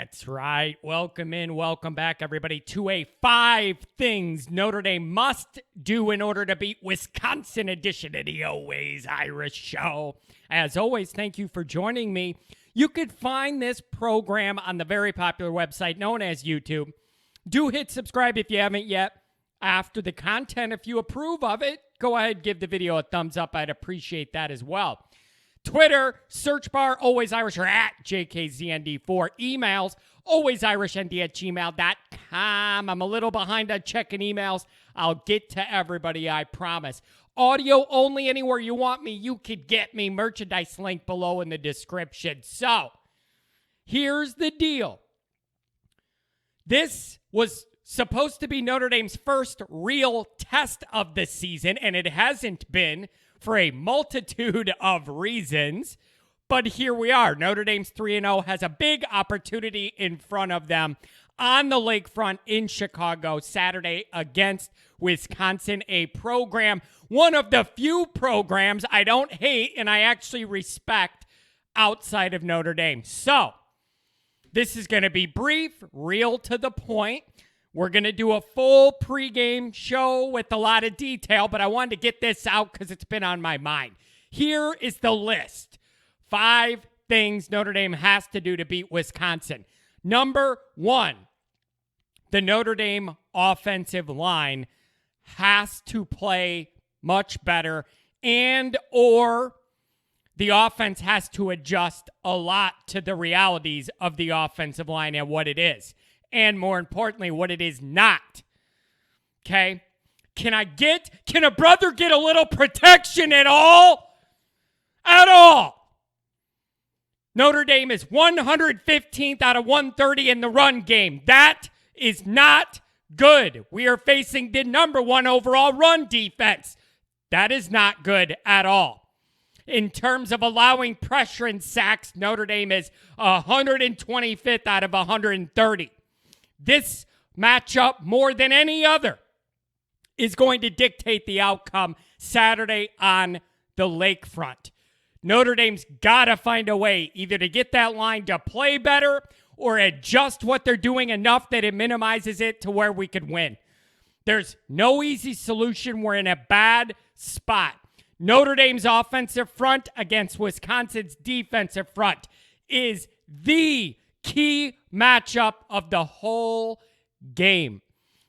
That's right. Welcome in, welcome back, everybody, to a 5 things Notre Dame must do in order to beat Wisconsin edition of the Always Irish Show. As always, thank you for joining me. You could find this program on the very popular website known as YouTube. Do hit subscribe if you haven't yet. After the content, if you approve of it, go ahead, give the video a thumbs up. I'd appreciate that as well. Twitter, search bar, Always Irish, or at JKZND4. Emails, alwaysirishnd@gmail.com. I'm a little behind on checking emails. I'll get to everybody, I promise. Audio only, anywhere you want me, you could get me. Merchandise link below in the description. So, here's the deal. This was supposed to be Notre Dame's first real test of the season, and it hasn't been for a multitude of reasons. But here we are. Notre Dame's 3-0 has a big opportunity in front of them on the lakefront in Chicago Saturday against Wisconsin, a program, one of the few programs I don't hate and I actually respect outside of Notre Dame. So, this is going to be brief, real to the point. We're going to do a full pregame show with a lot of detail, but I wanted to get this out because it's been on my mind. Here is the list. 5 things Notre Dame has to do to beat Wisconsin. Number 1, the Notre Dame offensive line has to play much better, and or the offense has to adjust a lot to the realities of the offensive line and what it is. And more importantly, what it is not. Okay? Can a brother get a little protection at all? At all. Notre Dame is 115th out of 130 in the run game. That is not good. We are facing the number 1 overall run defense. That is not good at all. In terms of allowing pressure and sacks, Notre Dame is 125th out of 130. This matchup, more than any other, is going to dictate the outcome Saturday on the lakefront. Notre Dame's got to find a way either to get that line to play better or adjust what they're doing enough that it minimizes it to where we could win. There's no easy solution. We're in a bad spot. Notre Dame's offensive front against Wisconsin's defensive front is the key matchup of the whole game.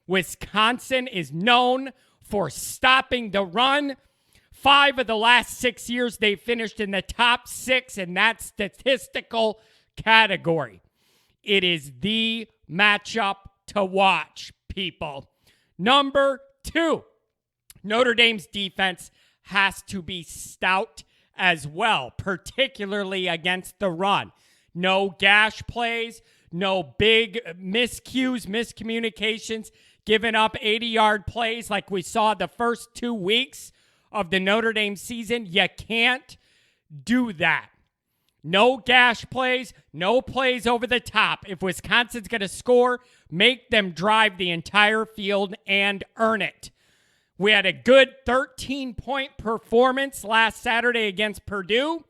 Wisconsin is known for stopping the run. 5 of the last 6 years, they finished in the top 6 in that statistical category. It is the matchup to watch, people. Number 2, Notre Dame's defense has to be stout as well, particularly against the run. No gash plays, no big miscues, miscommunications, giving up 80-yard plays like we saw the first 2 weeks of the Notre Dame season. You can't do that. No gash plays, no plays over the top. If Wisconsin's going to score, make them drive the entire field and earn it. We had a good 13-point performance last Saturday against Purdue.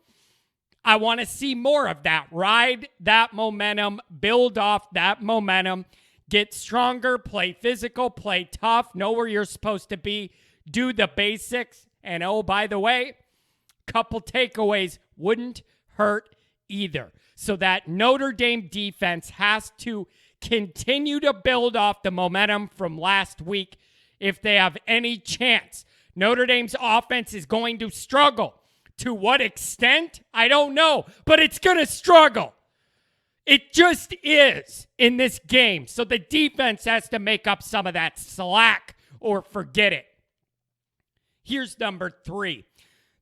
I want to see more of that. Ride that momentum, build off that momentum, get stronger, play physical, play tough, know where you're supposed to be, do the basics. And oh, by the way, couple takeaways wouldn't hurt either. So that Notre Dame defense has to continue to build off the momentum from last week if they have any chance. Notre Dame's offense is going to struggle. To what extent? I don't know, but it's going to struggle. It just is in this game. So the defense has to make up some of that slack or forget it. Here's number 3.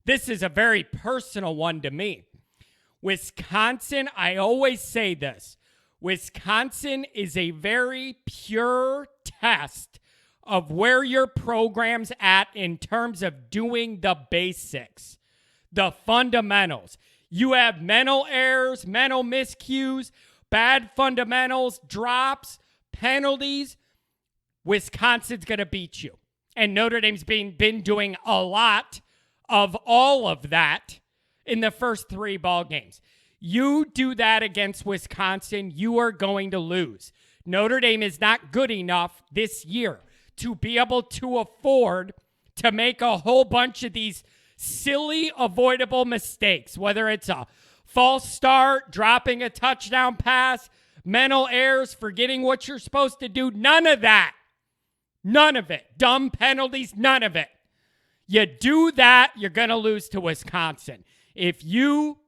This is a very personal one to me. Wisconsin, I always say this, Wisconsin is a very pure test of where your program's at in terms of doing the basics. The fundamentals. You have mental errors, mental miscues, bad fundamentals, drops, penalties. Wisconsin's going to beat you. And Notre Dame's been doing a lot of all of that in the first 3 ball games. You do that against Wisconsin, you are going to lose. Notre Dame is not good enough this year to be able to afford to make a whole bunch of these silly, avoidable mistakes, whether it's a false start, dropping a touchdown pass, mental errors, forgetting what you're supposed to do. None of that. None of it. Dumb penalties, none of it. You do that, you're going to lose to Wisconsin. If you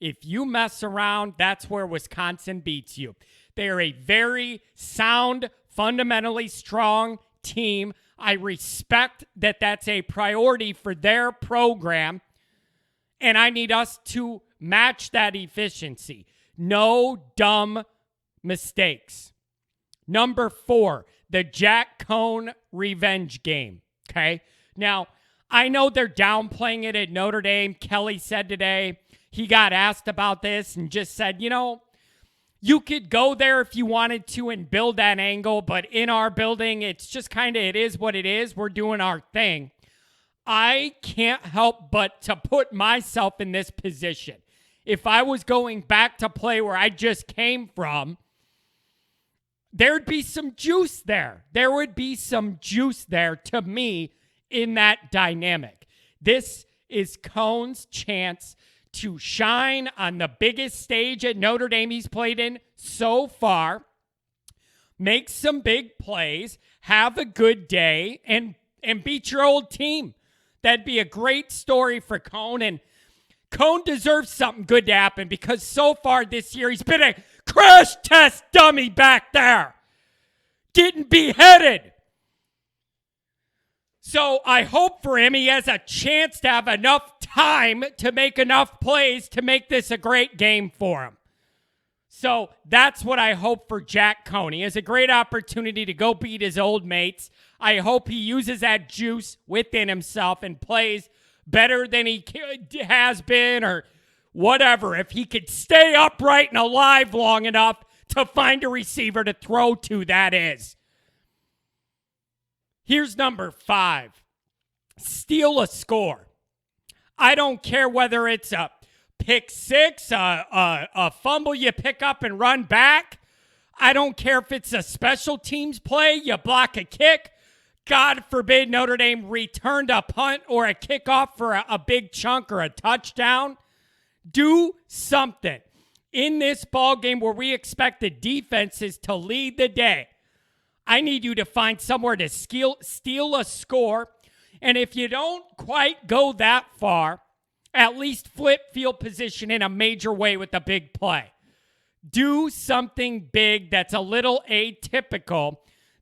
mess around, that's where Wisconsin beats you. They're a very sound, fundamentally strong team. I respect that that's a priority for their program, and I need us to match that efficiency. No dumb mistakes. Number 4, the Jack Coan revenge game, okay? Now, I know they're downplaying it at Notre Dame. Kelly said today, he got asked about this and just said, you could go there if you wanted to and build that angle, but in our building, it's just kind of, it is what it is. We're doing our thing. I can't help but to put myself in this position. If I was going back to play where I just came from, there'd be some juice there. There would be some juice there to me in that dynamic. This is Coan's chance to shine on the biggest stage at Notre Dame he's played in so far, make some big plays, have a good day, and beat your old team. That'd be a great story for Coan, and Coan deserves something good to happen because so far this year he's been a crash test dummy back there, getting beheaded. So I hope for him he has a chance to have enough time to make enough plays to make this a great game for him. So that's what I hope for Jack Coan. He has a great opportunity to go beat his old mates. I hope he uses that juice within himself and plays better than he has been or whatever. If he could stay upright and alive long enough to find a receiver to throw to, that is. Here's number 5. Steal a score. I don't care whether it's a pick 6, a fumble you pick up and run back. I don't care if it's a special teams play, you block a kick. God forbid Notre Dame returned a punt or a kickoff for a big chunk or a touchdown. Do something in this ball game where we expect the defenses to lead the day. I need you to find somewhere to steal a score. And if you don't quite go that far, at least flip field position in a major way with a big play. Do something big that's a little atypical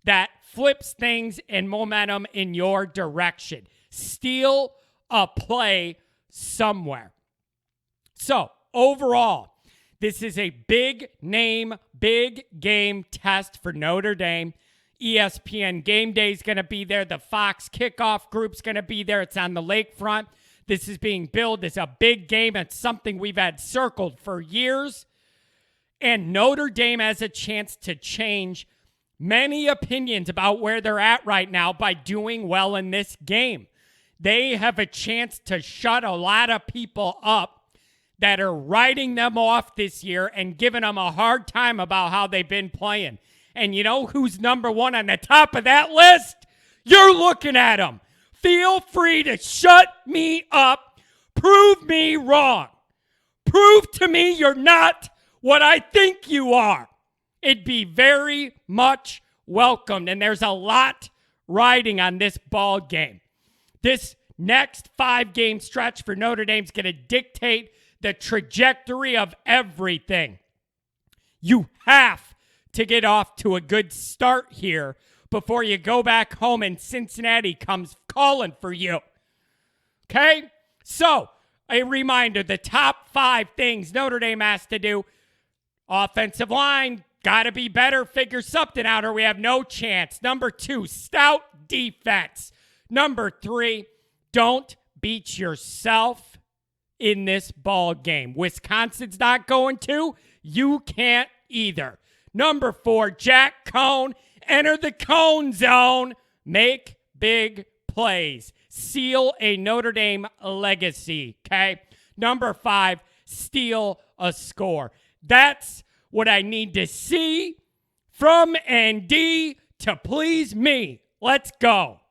that flips things and momentum in your direction. Steal a play somewhere. So, overall, this is a big name, big game test for Notre Dame. ESPN Game Day is going to be there. The Fox kickoff group's going to be there. It's on the lakefront. This is being billed as a big game. It's something we've had circled for years. And Notre Dame has a chance to change many opinions about where they're at right now by doing well in this game. They have a chance to shut a lot of people up that are writing them off this year and giving them a hard time about how they've been playing. And you know who's number 1 on the top of that list? You're looking at them. Feel free to shut me up. Prove me wrong. Prove to me you're not what I think you are. It'd be very much welcomed. And there's a lot riding on this ball game. This next 5-game stretch for Notre Dame's going to dictate the trajectory of everything. You have to get off to a good start here before you go back home and Cincinnati comes calling for you. Okay? So, a reminder, the top 5 things Notre Dame has to do. Offensive line, got to be better, figure something out or we have no chance. Number 2, stout defense. Number 3, don't beat yourself in this ball game. Wisconsin's not going to. You can't either. Number 4, Jack Coan. Enter the Coan zone. Make big plays. Seal a Notre Dame legacy, okay? Number 5, steal a score. That's what I need to see from ND to please me. Let's go.